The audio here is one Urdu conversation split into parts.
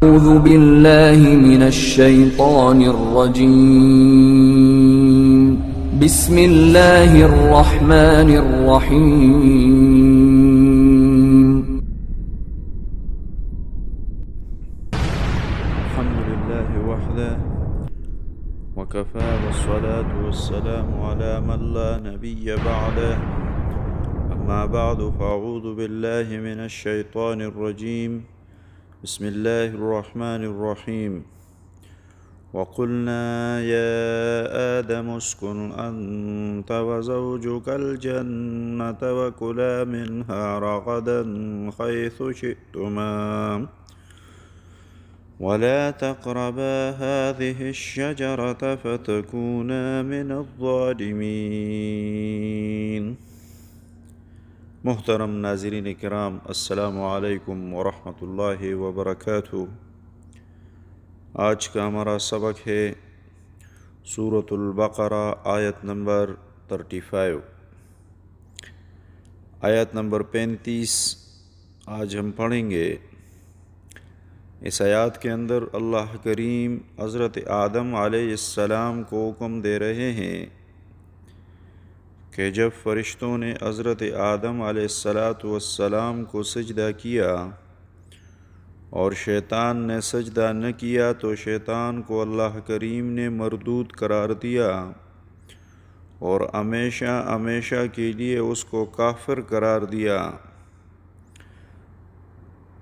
أعوذ بالله من الشيطان الرجيم بسم الله الرحمن الرحيم الحمد لله وحده وكفى والصلاة والسلام على من لا نبي بعده أما بعد فأعوذ بالله من الشيطان الرجيم بسم الله الرحمن الرحيم وقلنا يا آدم اسكن أنت وزوجك الجنة وكلا منها رغدا حيث شئتما ولا تقربا هذه الشجرة فتكونا من الظالمين۔ محترم ناظرین کرام، السلام علیکم ورحمۃ اللہ وبرکاتہ۔ آج کا ہمارا سبق ہے سورۃ البقرہ آیت نمبر 35۔ آیت نمبر 35 آج ہم پڑھیں گے۔ اس آیات کے اندر اللہ کریم حضرت آدم علیہ السلام کو حکم دے رہے ہیں کہ جب فرشتوں نے حضرت آدم علیہ السلام کو سجدہ کیا اور شیطان نے سجدہ نہ کیا تو شیطان کو اللہ کریم نے مردود قرار دیا اور ہمیشہ ہمیشہ کے لیے اس کو کافر قرار دیا۔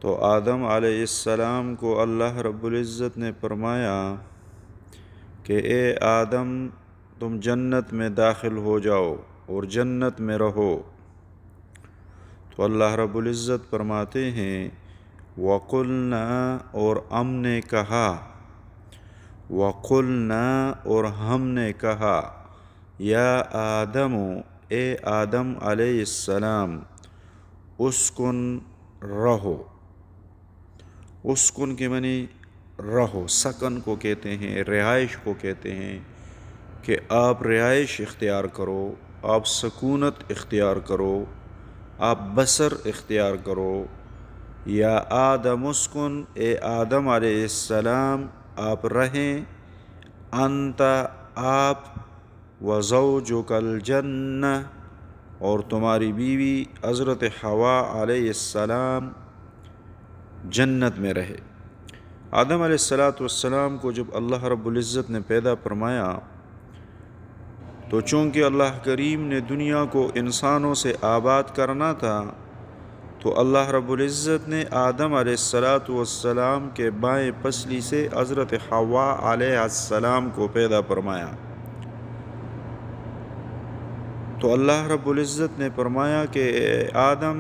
تو آدم علیہ السلام کو اللہ رب العزت نے فرمایا کہ اے آدم، تم جنت میں داخل ہو جاؤ اور جنت میں رہو۔ تو اللہ رب العزت فرماتے ہیں وَقُلْنَا، اور ہم نے کہا، وَقُلْنَا، اور ہم نے کہا، یا آدم، اے آدم علیہ السلام، اسکن، رہو۔ اسکن کے معنی رہو، سکن کو کہتے ہیں، رہائش کو کہتے ہیں کہ آپ رہائش اختیار کرو، آپ سکونت اختیار کرو، آپ بسر اختیار کرو۔ یا آدم اسکن، اے آدم علیہ السلام آپ رہیں، انت آپ، وزوجک الجنہ، اور تمہاری بیوی حضرت حوا علیہ السلام جنت میں رہے۔ آدم علیہ السلام کو جب اللہ رب العزت نے پیدا فرمایا تو چونکہ اللہ کریم نے دنیا کو انسانوں سے آباد کرنا تھا تو اللہ رب العزت نے آدم علیہ السلام کے بائیں پسلی سے حضرت حوا علیہ السلام کو پیدا فرمایا۔ تو اللہ رب العزت نے فرمایا کہ اے آدم،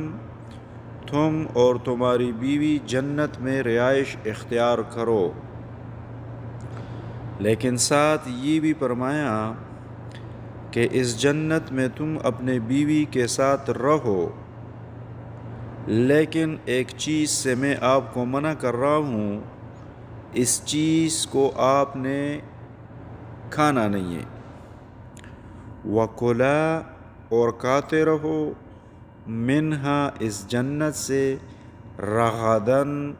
تم اور تمہاری بیوی جنت میں رہائش اختیار کرو، لیکن ساتھ یہ بھی فرمایا کہ اس جنت میں تم اپنے بیوی کے ساتھ رہو، لیکن ایک چیز سے میں آپ کو منع کر رہا ہوں، اس چیز کو آپ نے کھانا نہیں ہے۔ وَكُلَا، اور کھاتے رہو، منہا، اس جنت سے، رغداً،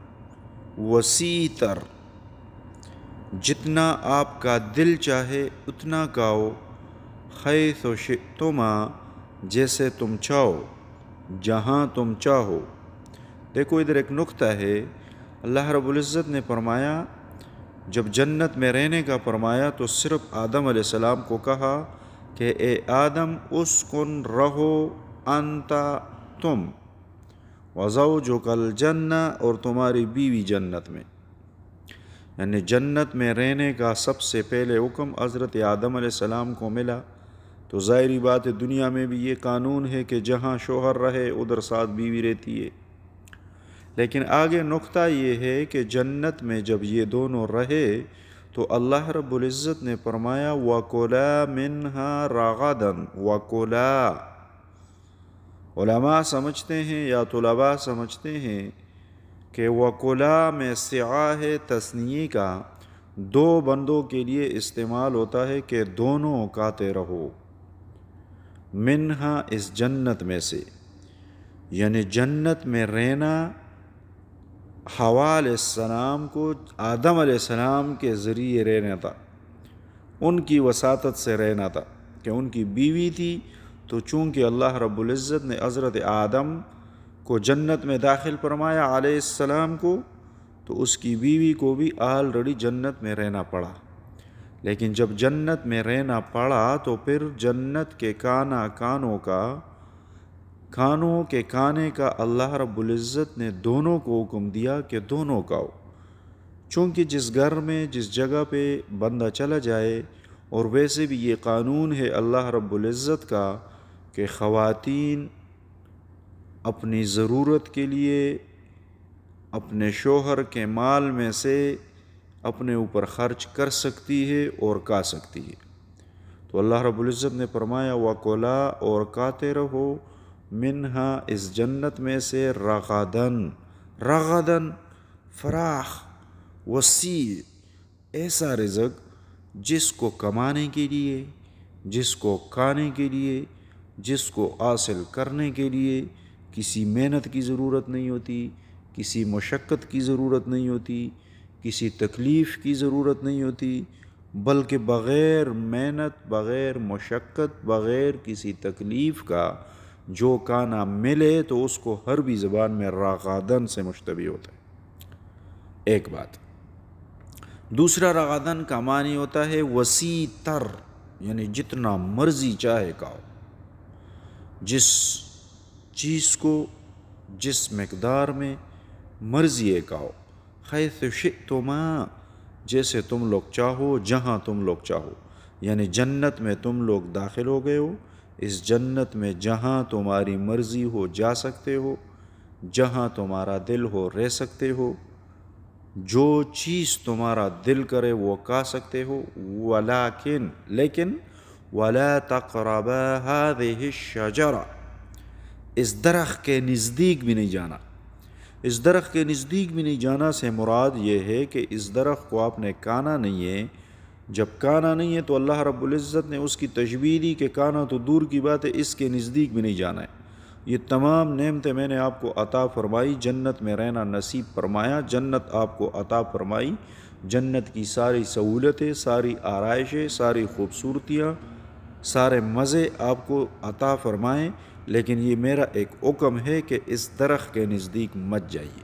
وسیع تر، جتنا آپ کا دل چاہے اتنا کھاؤ، حیث شئتما، جیسے تم چاہو، جہاں تم چاہو۔ دیکھو ادھر ایک نقطہ ہے، اللہ رب العزت نے فرمایا جب جنت میں رہنے کا فرمایا تو صرف آدم علیہ السلام کو کہا کہ اے آدم اسکن، رہو، انت، تم، وزوجک الجنہ، اور تمہاری بیوی جنت میں۔ یعنی جنت میں رہنے کا سب سے پہلے حکم حضرت آدم علیہ السلام کو ملا۔ تو ظاہری بات ہے دنیا میں بھی یہ قانون ہے کہ جہاں شوہر رہے ادھر ساتھ بیوی رہتی ہے، لیکن آگے نقطہ یہ ہے کہ جنت میں جب یہ دونوں رہے تو اللہ رب العزت نے فرمایا وَكُلَا مِنْهَا رَغَدًا۔ وَكُلَا، علماء سمجھتے ہیں یا طلباء سمجھتے ہیں کہ وَكُلَا میں صیغہ ہے تثنیہ کا، دو بندوں کے لیے استعمال ہوتا ہے کہ دونوں کھاتے رہو، منہا، اس جنت میں سے، یعنی جنت میں رہنا حوا علیہ السلام کو آدم علیہ السلام کے ذریعے رہنا تھا، ان کی وساطت سے رہنا تھا کہ ان کی بیوی تھی، تو چونکہ اللہ رب العزت نے حضرت آدم کو جنت میں داخل فرمایا علیہ السلام کو، تو اس کی بیوی کو بھی آلریڈی جنت میں رہنا پڑا۔ لیکن جب جنت میں رہنا پڑا تو پھر جنت کے کھانوں کے کھانے کا اللہ رب العزت نے دونوں کو حکم دیا کہ دونوں کھاؤ، چونکہ جس گھر میں جس جگہ پہ بندہ چلا جائے، اور ویسے بھی یہ قانون ہے اللہ رب العزت کا کہ خواتین اپنی ضرورت کے لیے اپنے شوہر کے مال میں سے اپنے اوپر خرچ کر سکتی ہے اور کھا سکتی ہے۔ تو اللہ رب العزت نے فرمایا وَكُلَا، اور کھاتے رہو، منہا، اس جنت میں سے، رغدن فراخ وسیع، ایسا رزق جس کو کمانے کے لیے، جس کو کھانے کے لیے، جس کو حاصل کرنے کے لیے کسی محنت کی ضرورت نہیں ہوتی، کسی مشقت کی ضرورت نہیں ہوتی، کسی تکلیف کی ضرورت نہیں ہوتی، بلکہ بغیر محنت، بغیر مشقت، بغیر کسی تکلیف کا جو کھانا ملے تو اس کو عربی زبان میں رغدن سے مشتبہ ہوتا ہے۔ ایک بات۔ دوسرا رغدن کا معنی ہوتا ہے وسیع تر، یعنی جتنا مرضی چاہے کھاؤ، جس چیز کو جس مقدار میں مرضی کھاؤ، حیث شئتما، جیسے تم لوگ چاہو، جہاں تم لوگ چاہو، یعنی جنت میں تم لوگ داخل ہو گئے ہو، اس جنت میں جہاں تمہاری مرضی ہو جا سکتے ہو، جہاں تمہارا دل ہو رہ سکتے ہو، جو چیز تمہارا دل کرے وہ کھا سکتے ہو، لیکن وَلَا تَقْرَبَا هَذِهِ الشَّجَرَةَ، اس درخت کے نزدیک بھی نہیں جانا۔ اس درخت کے نزدیک بھی نہیں جانا سے مراد یہ ہے کہ اس درخت کو آپ نے کھانا نہیں ہے۔ جب کھانا نہیں ہے تو اللہ رب العزت نے اس کی تشبیہ دی کہ کھانا تو دور کی بات ہے، اس کے نزدیک بھی نہیں جانا ہے۔ یہ تمام نعمتیں میں نے آپ کو عطا فرمائی، جنت میں رہنا نصیب فرمایا، جنت آپ کو عطا فرمائی، جنت کی ساری سہولتیں، ساری آرائشیں، ساری خوبصورتیاں، سارے مزے آپ کو عطا فرمائیں، لیکن یہ میرا ایک حکم ہے کہ اس درخت کے نزدیک مت جائیے۔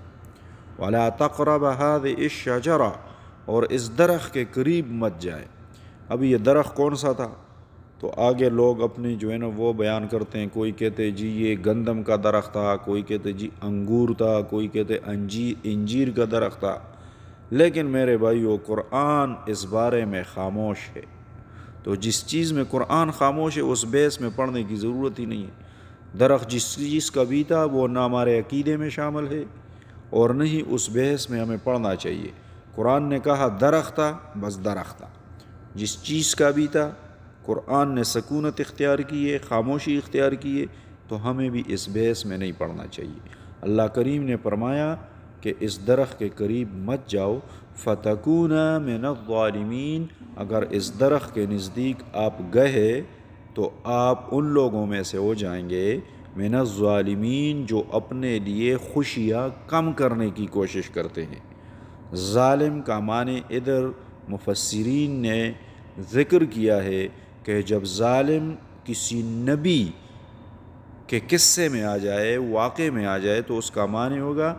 وَلَا تَقْرَبَ هَذِهِ الشَّجَرَةَ، اور اس درخت کے قریب مت جائے۔ اب یہ درخت کون سا تھا؟ تو آگے لوگ اپنی جو ہے نا وہ بیان کرتے ہیں، کوئی کہتے جی یہ گندم کا درخت تھا، کوئی کہتے جی انگور تھا، کوئی کہتے انجیر کا درخت تھا، لیکن میرے بھائیو قرآن اس بارے میں خاموش ہے۔ تو جس چیز میں قرآن خاموش ہے اس بحث میں پڑھنے کی ضرورت ہی نہیں ہے۔ درخت جس چیز کا بھی تھا وہ نہ ہمارے عقیدے میں شامل ہے اور نہ ہی اس بحث میں ہمیں پڑھنا چاہیے۔ قرآن نے کہا درخت تھا، بس درخت تھا۔ جس چیز کا بھی تھا قرآن نے سکونت اختیار کی ہے، خاموشی اختیار کی ہے، تو ہمیں بھی اس بحث میں نہیں پڑھنا چاہیے۔ اللہ کریم نے فرمایا کہ اس درخت کے قریب مت جاؤ، فَتَكُونَ مِنَ الظَّالِمِينَ، اگر اس درخت کے نزدیک آپ گئے تو آپ ان لوگوں میں سے ہو جائیں گے من الظالمین، جو اپنے لیے خوشیاں کم کرنے کی کوشش کرتے ہیں۔ ظالم کا معنی ادھر مفسرین نے ذکر کیا ہے کہ جب ظالم کسی نبی کے قصے میں آ جائے، واقعے میں آ جائے، تو اس کا معنی ہوگا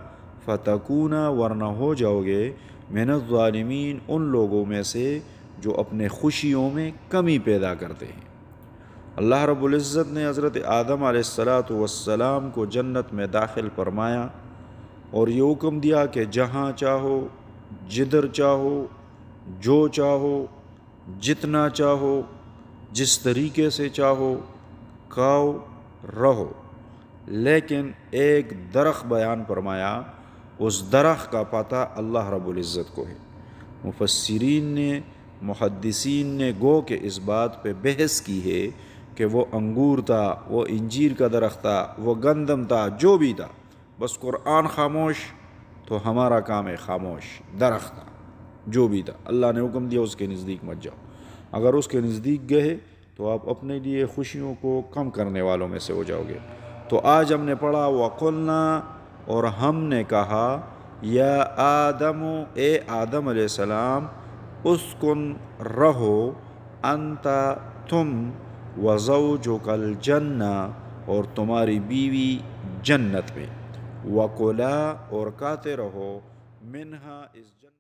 فتکون، ورنہ ہو جاؤ گے من الظالمین، ان لوگوں میں سے جو اپنے خوشیوں میں کمی پیدا کرتے ہیں۔ اللہ رب العزت نے حضرت آدم علیہ السلام کو جنت میں داخل فرمایا اور یہ حکم دیا کہ جہاں چاہو، جدھر چاہو، جو چاہو، جتنا چاہو، جس طریقے سے چاہو کھاؤ رہو، لیکن ایک درخت بیان فرمایا، اس درخت کا پتہ اللہ رب العزت کو ہے۔ مفسرین نے، محدثین نے گو کہ اس بات پہ بحث کی ہے کہ وہ انگور تھا، وہ انجیر کا درخت تھا، وہ گندم تھا، جو بھی تھا، بس قرآن خاموش تو ہمارا کام ہے خاموش۔ درخت تھا، جو بھی تھا، اللہ نے حکم دیا اس کے نزدیک مت جاؤ۔ اگر اس کے نزدیک گئے تو آپ اپنے لیے خوشیوں کو کم کرنے والوں میں سے ہو جاؤ گے۔ تو آج ہم نے پڑھا وَقُلْنَا، اور ہم نے کہا یا آدم، اے آدم علیہ السلام، اسکن رہو، انت تم، وزوجک الجنہ اور تمہاری بیوی جنت میں، وکلا اور کھاتے رہو، منہا اس جنت